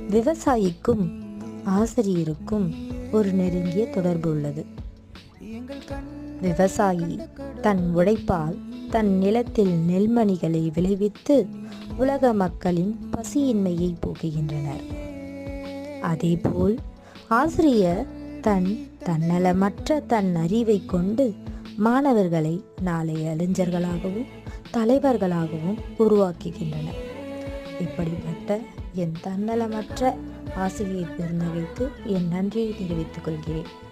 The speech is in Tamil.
விவசாயிக்கும் ஆசிரியருக்கும் ஒரு நெருங்கிய தொடர்பு உள்ளது. விவசாயி தன் உழைப்பால் தன் நிலத்தில் நெல்மணிகளை விளைவித்து உலக மக்களின் பசியின்மையை போக்குகின்றனர். அதேபோல் ஆசிரியர் தன்னலமற்ற தன் அறிவை கொண்டு மாணவர்களை நாளைய அறிஞர்களாகவும் தலைவர்களாகவும் உருவாக்குகின்றனர். இப்படிப்பட்ட என் தன்னலமற்ற ஆசிரியர் பெருந்தகைக்கு என் நன்றியை தெரிவித்துக் கொள்கிறேன்.